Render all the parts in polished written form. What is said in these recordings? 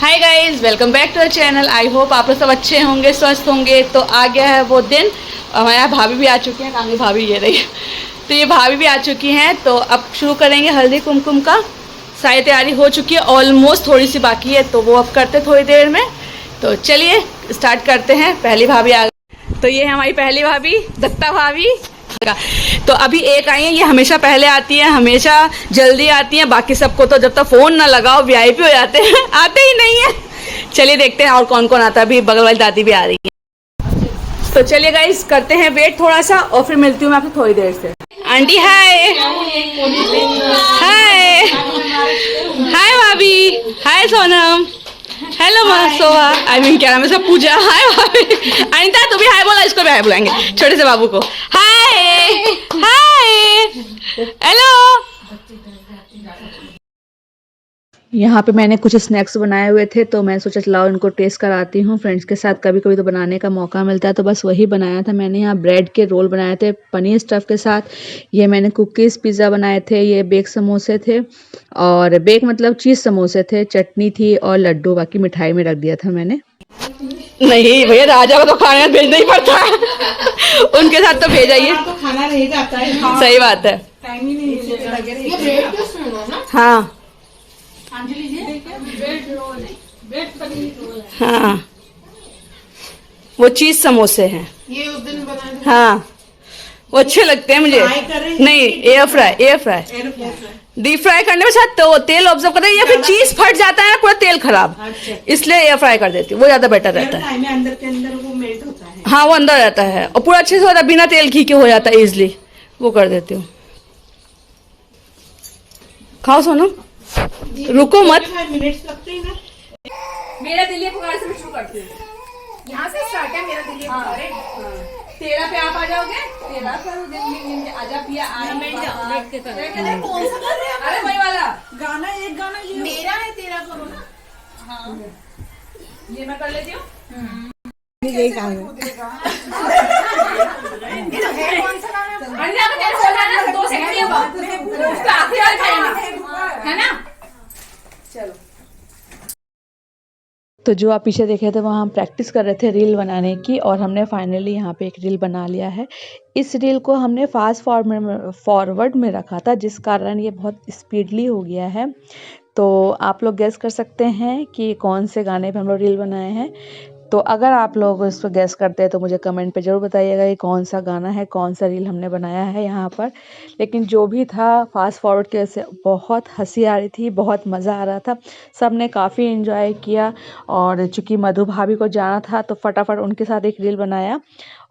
Hi guys, welcome back to the channel. I hope आप लोग सब अच्छे होंगे, स्वस्थ होंगे। तो आ गया है वो दिन, हमारे यहाँ भाभी भी आ चुकी हैं। कांगी भाभी ये रही, तो ये भाभी भी आ चुकी हैं। तो अब शुरू करेंगे हल्दी कुमकुम का। सारी तैयारी हो चुकी है, ऑलमोस्ट थोड़ी सी बाकी है, तो वो अब करते थोड़ी देर में। तो चलिए स्टार्ट करते हैं। पहली भाभी आ गई, तो ये है हमारी पहली भाभी, दत्ता भाभी। तो अभी एक आई है, ये हमेशा पहले आती है, हमेशा जल्दी आती है। बाकी सबको तो जब तक फोन ना लगाओ वीआईपी हो जाते हैं, आते ही नहीं है। चलिए देखते हैं और कौन कौन आता है। अभी बगल वाली दादी भी आ रही है। तो चलिए गाइस, करते हैं वेट थोड़ा सा और फिर मिलती हूँ मैं आपसे थोड़ी देर से। आंटी हाय, हाय हाय भाभी, hi Sonam, hello Soha, I mean क्या नाम है सब, पूजा। हाय भाभी। अनिता तू भी हाय बोला, इसको भी हाय बुलाएंगे, छोटे से बाबू को। हाय हाय हेलो। यहाँ पे मैंने कुछ स्नैक्स बनाए हुए थे, तो मैं सोचा चलाओ इनको टेस्ट कराती हूँ फ्रेंड्स के साथ। कभी कभी तो बनाने का मौका मिलता है, तो बस वही बनाया था मैंने। यहाँ ब्रेड के रोल बनाए थे पनीर स्टफ़ के साथ। ये मैंने कुकीज़ पिज़्ज़ा बनाए थे। ये बेक समोसे थे, और बेक मतलब चीज़ समोसे थे। चटनी थी और लड्डू, बाकी मिठाई में रख दिया था मैंने। नहीं भैया, राजा को तो खाना भेजना ही पड़ता है। उनके साथ तो भेजा ही है, तो खाना रह जाता है। सही बात है, टाइम ही नहीं। हाँ हाँ, वो चीज समोसे हैं ये उस दिन बनाए थे। हाँ वो अच्छे लगते हैं मुझे। नहीं, air fry, air fry. Deep fry करने में शायद तो तेल ऑब्जर्व करते हैं, या फिर चीज फट जाता है ना, पूरा तेल खराब। इसलिए एयर फ्राई कर देती हूँ, वो ज्यादा बेटर रहता है। अंदर के अंदर वो मेल्ट होता है। हाँ वो अंदर रहता है और पूरा अच्छे से होता है, बिना तेल घी के हो जाता है इजिली। वो कर देती हूँ। खाओ सोनम, रुको मत। मिनट्स लगते हैं ना। मेरा दिल ये पुकारे से शुरू करती हूँ। यहाँ से स्टार्ट है मेरा दिल ये पुकारे। तेरा पे आप आ जाओगे, तेरा पर आजा पिया कौन सा कर रहे हैं? अरे वही वाला गाना, एक गाना ये मेरा है, तेरा करो ना। हाँ ये मैं कर लेती हूँ। यही काम है। कौन सा गाना है? 2 सेकंड है ना। चलो, तो जो आप पीछे देखे थे वहाँ हम प्रैक्टिस कर रहे थे रील बनाने की, और हमने फाइनली यहाँ पे एक रील बना लिया है। इस रील को हमने फास्ट फॉरवर्ड में रखा था, जिस कारण ये बहुत स्पीडली हो गया है। तो आप लोग गेस कर सकते हैं कि कौन से गाने पे हम लोग रील बनाए हैं। तो अगर आप लोग इसको गेस करते हैं तो मुझे कमेंट पे ज़रूर बताइएगा कि कौन सा गाना है, कौन सा रील हमने बनाया है यहाँ पर। लेकिन जो भी था, फास्ट फॉरवर्ड की वजह से बहुत हंसी आ रही थी, बहुत मज़ा आ रहा था। सब ने काफ़ी एंजॉय किया, और चूँकि मधु भाभी को जाना था तो फटाफट उनके साथ एक रील बनाया।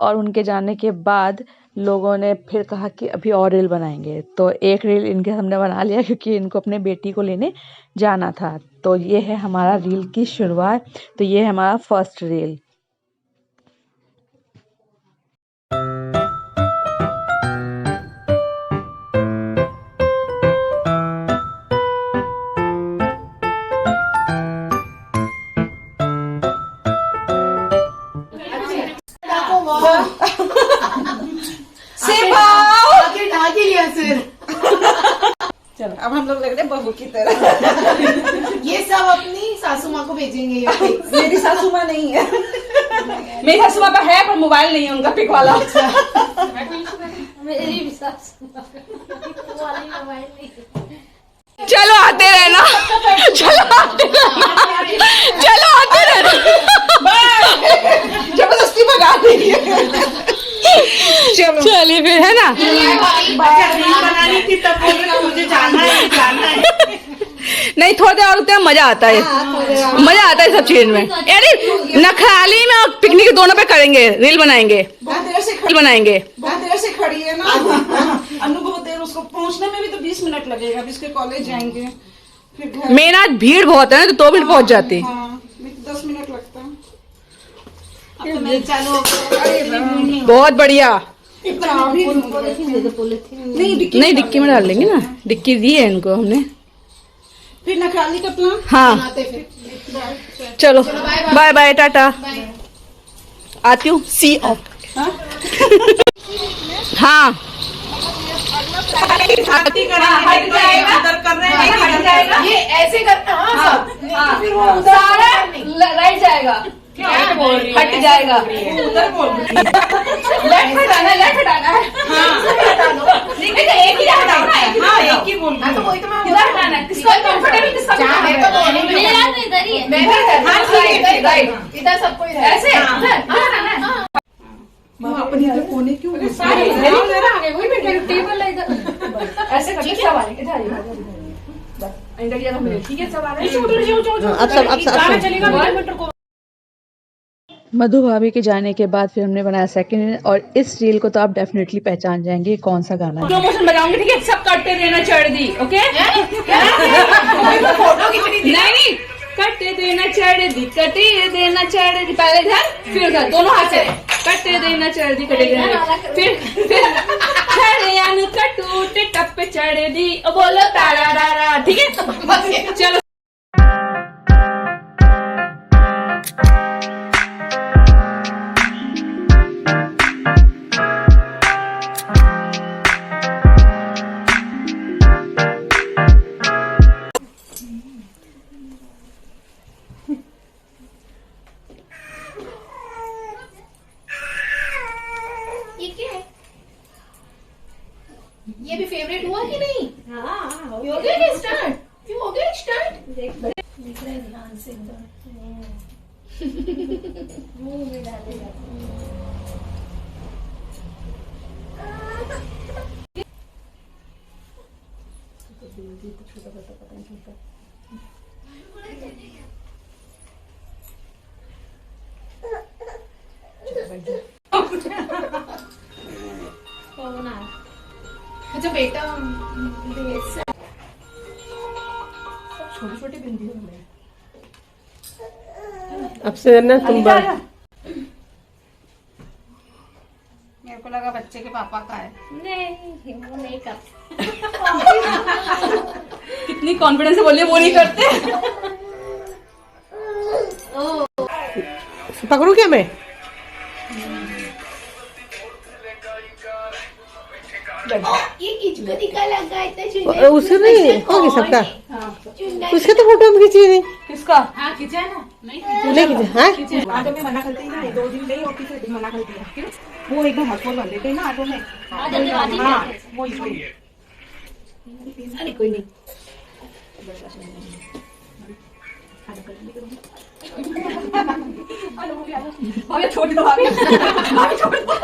और उनके जाने के बाद लोगों ने फिर कहा कि अभी और रील बनाएंगे, तो एक रील इनके हमने बना लिया, क्योंकि इनको अपने बेटी को लेने जाना था। तो ये है हमारा रील की शुरुआत। तो ये है हमारा फर्स्ट रील। चलो अब हम लोग लग रहे बहू की तरह। ये सब अपनी सासू माँ को भेजेंगे। मेरी सासू माँ नहीं है। मेरी सासू माँ है, पर मोबाइल नहीं है उनका पिक वाला। मेरी भी सासू माँ वाली मोबाइल नहीं। चलो आते रहना, चलो आते रहना, चलो आते रहना। जबरदस्ती भगा रही है। चलो चलिए फिर, है ना। बनानी थी तब मुझे जाना है। नहीं, थोड़ा देर और रुकते हैं, मजा आता है। मजा आता है सब चीज में। यानी नखराली में और पिकनिक दोनों पे करेंगे, रील बनाएंगे, रील बनाएंगे। बहुत देर से खड़ी है ना अनु, बहुत देर उसको पहुंचने में भी तो 20 मिनट लगेगा। अभी इसके कॉलेज जाएंगे, फिर घर। मेरा भीड़ बहुत है ना, तो 2 मिनट पहुंच जाती। हाँ, 10 मिनट लगता है। बहुत बढ़िया। नहीं, डिक्की में डाल लेंगे ना, डिक्की दी है इनको हमने। फिर नखराली का प्लान। हाँ चलो, बाय बाय, टाटा। आती हूँ, सी ऑफ। हाँ ये ऐसे करते हैं। हाँ, फिर वो सारा राइट जाएगा, हट जाएगा, उधर बोल रही है। लेफ्ट हटाना है। लेकिन एक ही हटाना है। हाँ एक ही बोल रही तो है। वही तो मैं किधर हटाना है, किसका कंफर्टेबल, किसका मेरे याद तो इधर ही है। मैं भी राइट इधर सबको इधर ऐसे इधर हटाना है। अपनी इधर कोने क्यों टेबल है इधर, ऐसे करके सब आने के जाइए बस इधर ये रहो, ठीक है सब आ रहे हैं। अब चलेगा किलोमीटर को। मधु भाभी के जाने के बाद फिर हमने बनाया सेकंड, और इस रील को तो आप डेफिनेटली पहचान जाएंगे कौन सा गाना है। प्रमोशन बजाऊंगी, ठीक है, सब कटते देना चढ़ दी, ओके। फोटो खींचनी थी। नहीं कटते देना चढ़ दी, कटे देना चढ़ दी, पहले इधर फिर उधर, दोनों हाथ से कटते देना चढ़ दी, कटे देना, फिर चढ़े यानी कटूटे टप पे चढ़ दी, बोलो तारा रारा, ठीक है चलो। ये क्या है? ये भी फेवरेट हुआ कि नहीं? हाँ हो गया स्टार्ट। क्यों हो गया स्टार्ट? देख रहे हैं ध्यान से एकदम मुंह में डालेगा। अच्छा बेटा छोटी छोटी बिंदी हो गई। अब से ना तुम मेरे को लगा बच्चे के पापा का है। नहीं वो नहीं करते। कितनी कॉन्फिडेंस से बोलिए, वो नहीं करते। पकड़ू क्या मैं? ये किसको निकाला इतना उसका नहीं होगी सबका, उसका तो फोटो खींची नहीं। किसका? हाँ खिंचा ना नहीं नहीं खींचा, हाँ ऑटो में मना करते हैं ना, 2 दिन गई और तीसरे दिन मना करती है, वो एकदम हॉस्पिटल बन देते हैं ना ऑटो में। हाँ वो इसलिए। अरे कोई नहीं। भाभी छोड़ दो, भाभी छोड़ दो।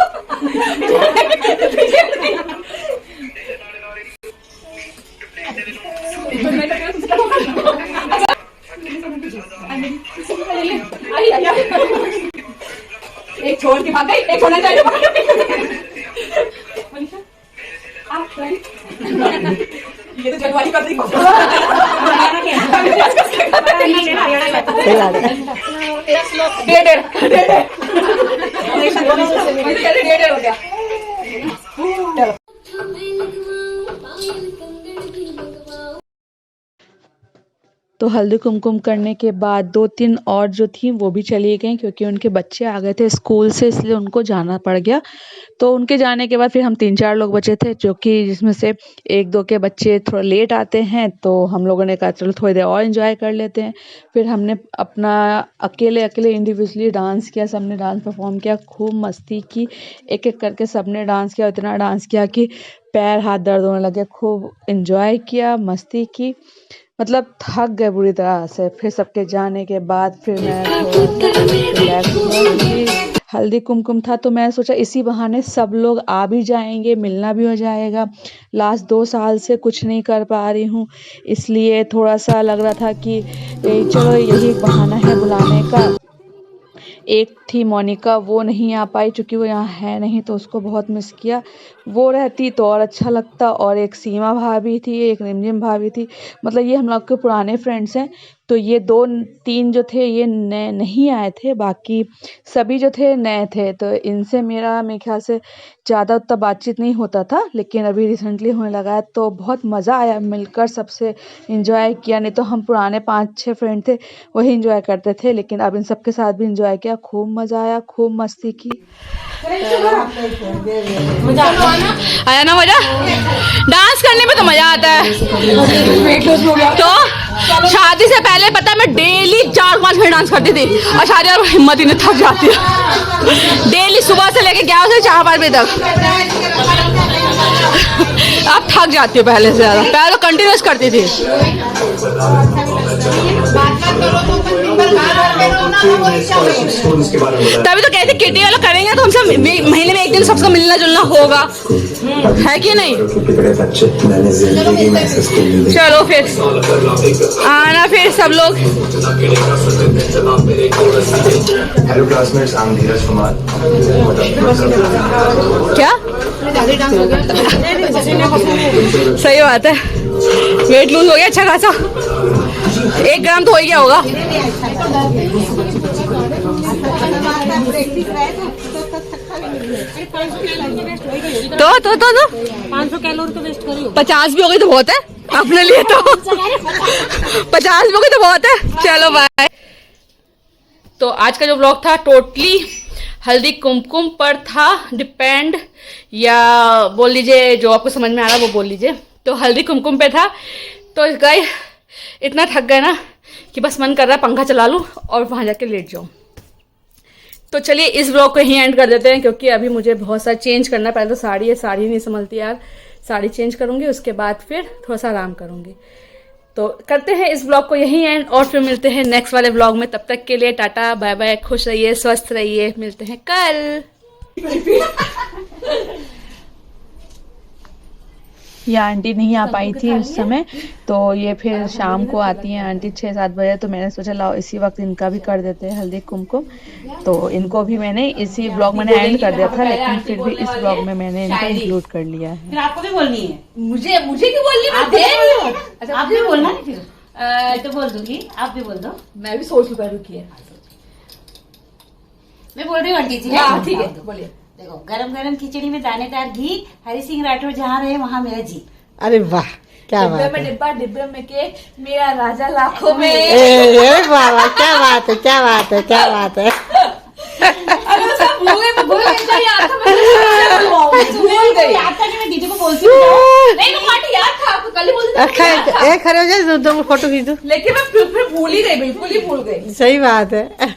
एक छोड़ के भाग गई, एक छोड़ना चाहिए। ये तो जगवानी कर दी। डेढ़ हो गया। तो हल्दी कुमकुम करने के बाद 2-3 और जो थी वो भी चली गई, क्योंकि उनके बच्चे आ गए थे स्कूल से, इसलिए उनको जाना पड़ गया। तो उनके जाने के बाद फिर हम 3-4 लोग बचे थे, जो कि जिसमें से 1-2 के बच्चे थोड़ा लेट आते हैं, तो हम लोगों ने कहा चलो थोड़ी देर और एंजॉय कर लेते हैं। फिर हमने अपना अकेले इंडिविजुअली डांस किया, सबने डांस परफॉर्म किया, खूब मस्ती की, एक एक करके सबने डांस किया, इतना डांस किया कि पैर हाथ दर्द होने लगे। खूब एंजॉय किया, मस्ती की, मतलब थक गए बुरी तरह से। फिर सबके जाने के बाद फिर मैं रिलैक्स हुआ। हल्दी कुमकुम था तो मैं सोचा इसी बहाने सब लोग आ भी जाएंगे, मिलना भी हो जाएगा। लास्ट 2 साल से कुछ नहीं कर पा रही हूँ, इसलिए थोड़ा सा लग रहा था कि चलो यही एक बहाना है बुलाने का। एक थी मोनिका, वो नहीं आ पाई क्योंकि वो यहाँ है नहीं, तो उसको बहुत मिस किया। वो रहती तो और अच्छा लगता। और एक सीमा भाभी थी, एक रिमझिम भाभी थी, मतलब ये हम लोग के पुराने फ्रेंड्स हैं। तो ये 2-3 जो थे ये नए नहीं आए थे, बाकी सभी जो थे नए थे। तो इनसे मेरे ख्याल से ज़्यादा उतना बातचीत नहीं होता था, लेकिन अभी रिसेंटली होने लगा है, तो बहुत मज़ा आया मिलकर, सबसे एंजॉय किया। नहीं तो हम पुराने 5-6 फ्रेंड थे वही एंजॉय करते थे, लेकिन अब इन सब के साथ भी एंजॉय किया, खूब मज़ा आया, खूब मस्ती की। आया ना मजा? डांस करने में तो मजा आता है। तो शादी से पहले पता है मैं डेली 4-5 घंटे डांस करती थी, और शादी में हिम्मत ही नहीं, थक जाती है। डेली सुबह से लेके 11 से 4-5 बजे तक। अब थक जाती हूँ पहले से ज्यादा। पहले तो कंटिन्यूस करती थी। तभी तो कहते किटी वाला करेंगे तो हमसे महीने में एक दिन सबसे मिलना जुलना होगा, है कि नहीं? चलो फिर आना फिर सब लोग। हेलो क्लासमेट्स, आई एम धीरज कुमार। क्या सही बात है, वेट लूज हो गया अच्छा खासा, 1 ग्राम तो हो ही गया होगा। तो 500 कैलोरी तो वेस्ट करी 50 भी हो गई तो बहुत है अपने लिए, तो 50 भी हो गई तो बहुत है। चलो बाय। तो आज का जो ब्लॉग था टोटली हल्दी कुमकुम पर था डिपेंड, या बोल लीजिए जो आपको समझ में आ रहा है वो बोल लीजिए। तो हल्दी कुमकुम पे था। तो गाइस इतना थक गए ना कि बस मन कर रहा है पंखा चला लूँ और वहाँ जाके लेट जाऊँ। तो चलिए इस ब्लॉग को यहीं एंड कर देते हैं, क्योंकि अभी मुझे बहुत सारा चेंज करना है। पहले तो साड़ी है, साड़ी नहीं संभलती यार, साड़ी चेंज करूँगी, उसके बाद फिर थोड़ा सा आराम करूँगी। तो करते हैं इस ब्लॉग को यहीं एंड, और फिर मिलते हैं नेक्स्ट वाले ब्लॉग में। तब तक के लिए टाटा बाय बाय, खुश रहिए, स्वस्थ रहिए, मिलते हैं कल। ये आंटी नहीं आ पाई थी उस समय, तो ये फिर शाम को आती हैं आंटी 6-7 बजे। तो मैंने सोचा लाओ इसी वक्त इनका भी कर देते हैं हल्दी कुमकुम। तो इनको भी मैंने इसी ब्लॉग में एंड कर दिया था, लेकिन फिर भी इस ब्लॉग में मैंने इनको इंक्लूड कर लिया है। फिर आपको भी बोलनी है। मुझे क्यों बोलनी है? अच्छा आप भी बोलना है फिर। तो बोल दूंगी, आप भी बोल दो। मैं भी सोच लूँ रुकी है। मैं बोल रही हूँ आंटी जी। हाँ ठीक है, बोलिए। देखो, गरम गरम खिचड़ी में दानेदार घी, हरि सिंह राठौर जहाँ रहे वहाँ मेरा जी। अरे वाह, क्या बात डिब्बे में डिब्बा, डिब्बे में के मेरा राजा लाखों में। है, वाह, क्या बात है, क्या बात है, क्या बात है। भूल गई। याद था कि मैं दीदी को बोलती हूँ। नहीं पार्टी याद था आपको, कल ही बोल खड़े हो जाए, दो फोटो खींच दो। लेकिन मैं फिर भूल ही गई, बिल्कुल ही भूल गई। सही बात है।